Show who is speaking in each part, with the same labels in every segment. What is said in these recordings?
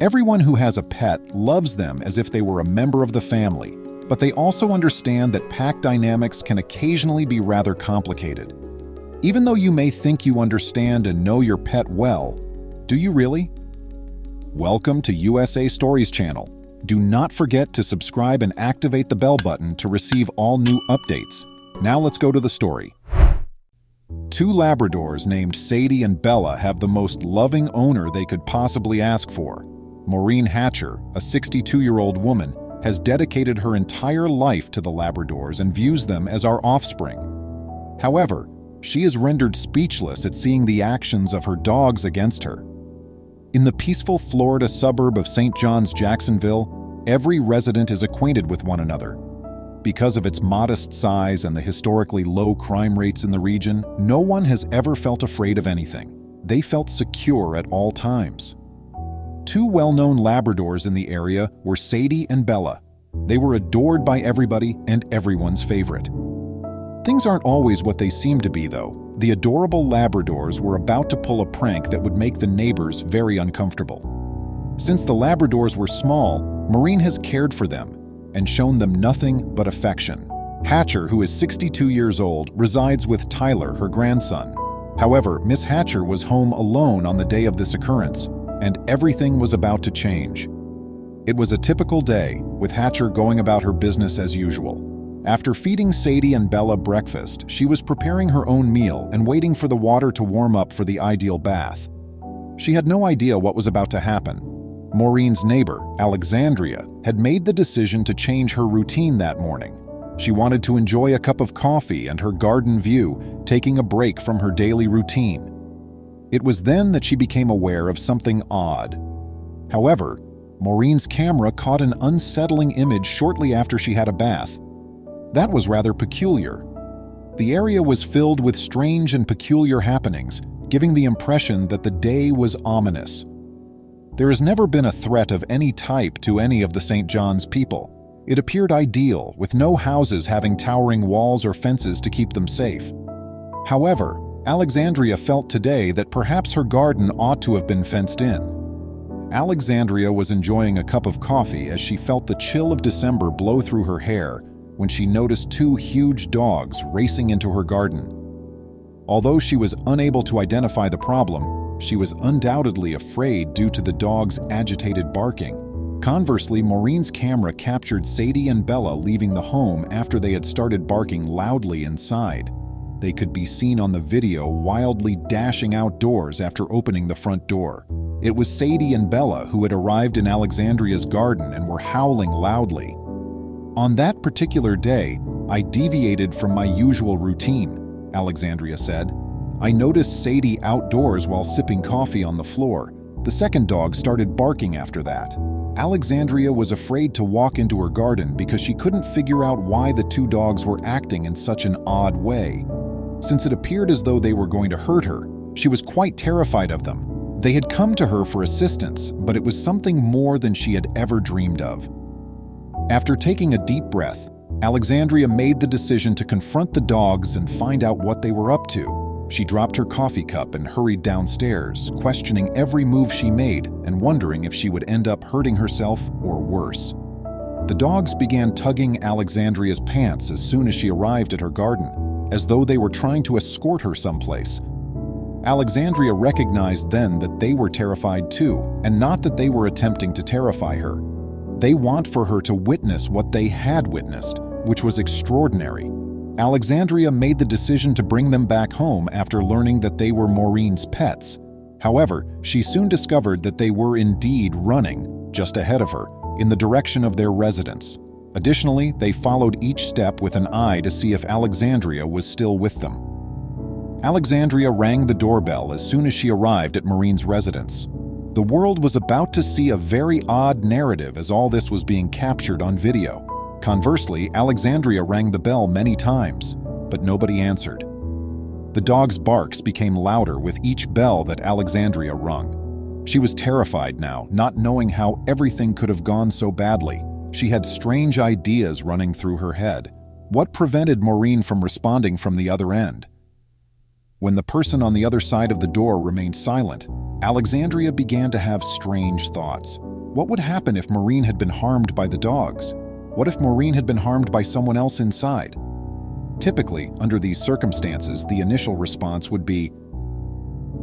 Speaker 1: Everyone who has a pet loves them as if they were a member of the family, but they also understand that pack dynamics can occasionally be rather complicated. Even though you may think you understand and know your pet well, do you really? Welcome to USA Stories channel. Do not forget to subscribe and activate the bell button to receive all new updates. Now let's go to the story. Two Labradors named Sadie and Bella have the most loving owner they could possibly ask for. Moren Hatcher, a 62-year-old woman, has dedicated her entire life to the Labradors and views them as our offspring. However, she is rendered speechless at seeing the actions of her dogs against her. In the peaceful Florida suburb of St. John's, Jacksonville, every resident is acquainted with one another. Because of its modest size and the historically low crime rates in the region, no one has ever felt afraid of anything. They felt secure at all times. Two well-known Labradors in the area were Sadie and Bella. They were adored by everybody and everyone's favorite. Things aren't always what they seem to be, though. The adorable Labradors were about to pull a prank that would make the neighbors very uncomfortable. Since the Labradors were small, Moren has cared for them and shown them nothing but affection. Hatcher, who is 62 years old, resides with Tyler, her grandson. However, Miss Hatcher was home alone on the day of this occurrence, and everything was about to change. It was a typical day, with Hatcher going about her business as usual. After feeding Sadie and Bella breakfast, she was preparing her own meal and waiting for the water to warm up for the ideal bath. She had no idea what was about to happen. Moren's neighbor, Alexandria, had made the decision to change her routine that morning. She wanted to enjoy a cup of coffee and her garden view, taking a break from her daily routine. It was then that she became aware of something odd. However, Moren's camera caught an unsettling image shortly after she had a bath. That was rather peculiar. The area was filled with strange and peculiar happenings, giving the impression that the day was ominous. There has never been a threat of any type to any of the St. John's people. It appeared ideal, with no houses having towering walls or fences to keep them safe. However, Alexandria felt today that perhaps her garden ought to have been fenced in. Alexandria was enjoying a cup of coffee as she felt the chill of December blow through her hair when she noticed two huge dogs racing into her garden. Although she was unable to identify the problem, she was undoubtedly afraid due to the dogs' agitated barking. Conversely, Moren's camera captured Sadie and Bella leaving the home after they had started barking loudly inside. They could be seen on the video wildly dashing outdoors after opening the front door. It was Sadie and Bella who had arrived in Alexandria's garden and were howling loudly. On that particular day, I deviated from my usual routine, Alexandria said. I noticed Sadie outdoors while sipping coffee on the floor. The second dog started barking after that. Alexandria was afraid to walk into her garden because she couldn't figure out why the two dogs were acting in such an odd way. Since it appeared as though they were going to hurt her, she was quite terrified of them. They had come to her for assistance, but it was something more than she had ever dreamed of. After taking a deep breath, Alexandria made the decision to confront the dogs and find out what they were up to. She dropped her coffee cup and hurried downstairs, questioning every move she made and wondering if she would end up hurting herself or worse. The dogs began tugging Alexandria's pants as soon as she arrived at her garden, as though they were trying to escort her someplace. Alexandria recognized then that they were terrified too, and not that they were attempting to terrify her. They want for her to witness what they had witnessed, which was extraordinary. Alexandria made the decision to bring them back home after learning that they were Moren's pets. However, she soon discovered that they were indeed running, just ahead of her, in the direction of their residence. Additionally, they followed each step with an eye to see if Alexandria was still with them. Alexandria rang the doorbell as soon as she arrived at Moren's residence. The world was about to see a very odd narrative as all this was being captured on video. Conversely, Alexandria rang the bell many times, but nobody answered. The dog's barks became louder with each bell that Alexandria rung. She was terrified now, not knowing how everything could have gone so badly. She had strange ideas running through her head. What prevented Moren from responding from the other end? When the person on the other side of the door remained silent, Alexandria began to have strange thoughts. What would happen if Moren had been harmed by the dogs? What if Moren had been harmed by someone else inside? Typically, under these circumstances, the initial response would be,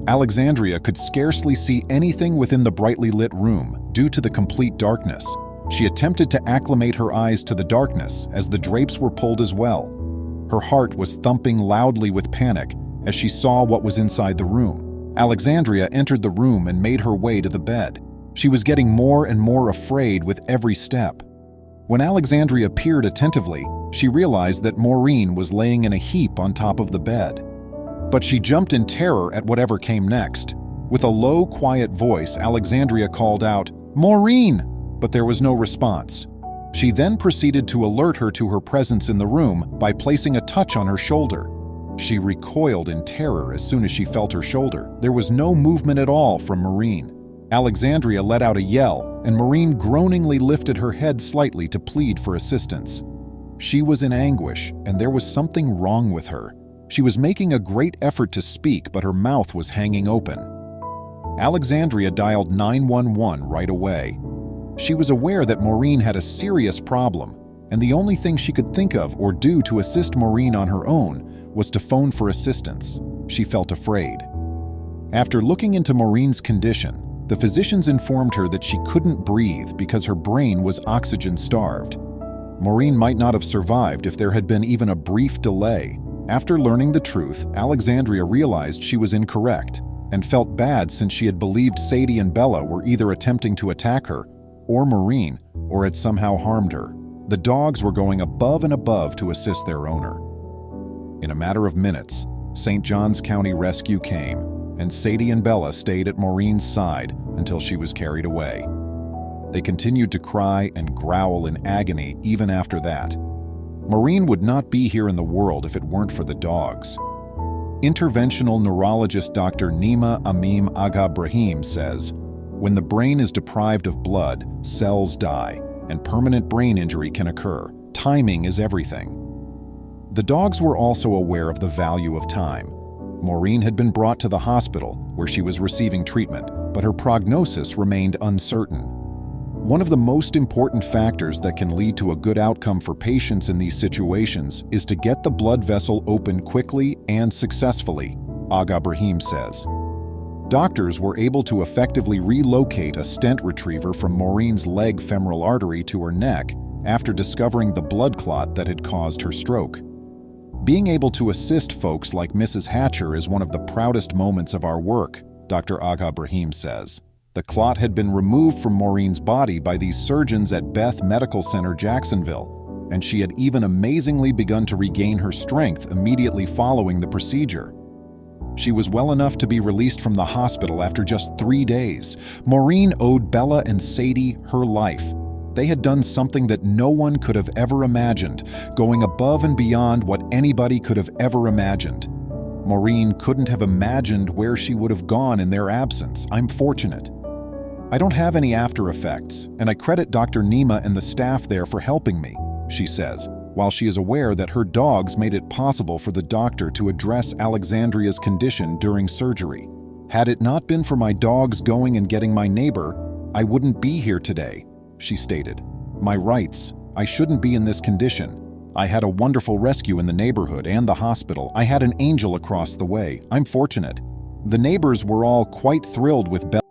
Speaker 1: Alexandria could scarcely see anything within the brightly lit room due to the complete darkness. She attempted to acclimate her eyes to the darkness as the drapes were pulled as well. Her heart was thumping loudly with panic as she saw what was inside the room. Alexandria entered the room and made her way to the bed. She was getting more and more afraid with every step. When Alexandria peered attentively, she realized that Moren was laying in a heap on top of the bed. But she jumped in terror at whatever came next. With a low, quiet voice, Alexandria called out, "Moren!" But there was no response. She then proceeded to alert her to her presence in the room by placing a touch on her shoulder. She recoiled in terror as soon as she felt her shoulder. There was no movement at all from Moren. Alexandria let out a yell, and Moren groaningly lifted her head slightly to plead for assistance. She was in anguish, and there was something wrong with her. She was making a great effort to speak, but her mouth was hanging open. Alexandria dialed 911 right away. She was aware that Moren had a serious problem, and the only thing she could think of or do to assist Moren on her own was to phone for assistance. She felt afraid. After looking into Moren's condition, the physicians informed her that she couldn't breathe because her brain was oxygen-starved. Moren might not have survived if there had been even a brief delay. After learning the truth, Alexandria realized she was incorrect and felt bad since she had believed Sadie and Bella were either attempting to attack her or Moren, or had somehow harmed her. The dogs were going above and above to assist their owner. In a matter of minutes, St. Johns County Rescue came, and Sadie and Bella stayed at Moren's side until she was carried away. They continued to cry and growl in agony even after that. Moren would not be here in the world if it weren't for the dogs. Interventional neurologist Dr. Nima Amim Agha Brahim says, "When the brain is deprived of blood, cells die, and permanent brain injury can occur. Timing is everything." The dogs were also aware of the value of time. Moren had been brought to the hospital where she was receiving treatment, but her prognosis remained uncertain. One of the most important factors that can lead to a good outcome for patients in these situations is to get the blood vessel open quickly and successfully, Agha Brahim says. Doctors were able to effectively relocate a stent retriever from Moren's leg femoral artery to her neck after discovering the blood clot that had caused her stroke. Being able to assist folks like Mrs. Hatcher is one of the proudest moments of our work, Dr. Agha Brahim says. The clot had been removed from Moren's body by these surgeons at Beth Medical Center, Jacksonville, and she had even amazingly begun to regain her strength immediately following the procedure. She was well enough to be released from the hospital after just 3 days. Moren owed Bella and Sadie her life. They had done something that no one could have ever imagined, going above and beyond what anybody could have ever imagined. Moren couldn't have imagined where she would have gone in their absence. I'm fortunate. I don't have any after effects, and I credit Dr. Nima and the staff there for helping me, she says, while she is aware that her dogs made it possible for the doctor to address Alexandria's condition during surgery. Had it not been for my dogs going and getting my neighbor, I wouldn't be here today, she stated. My rights, I shouldn't be in this condition. I had a wonderful rescue in the neighborhood and the hospital. I had an angel across the way. I'm fortunate. The neighbors were all quite thrilled with Bella.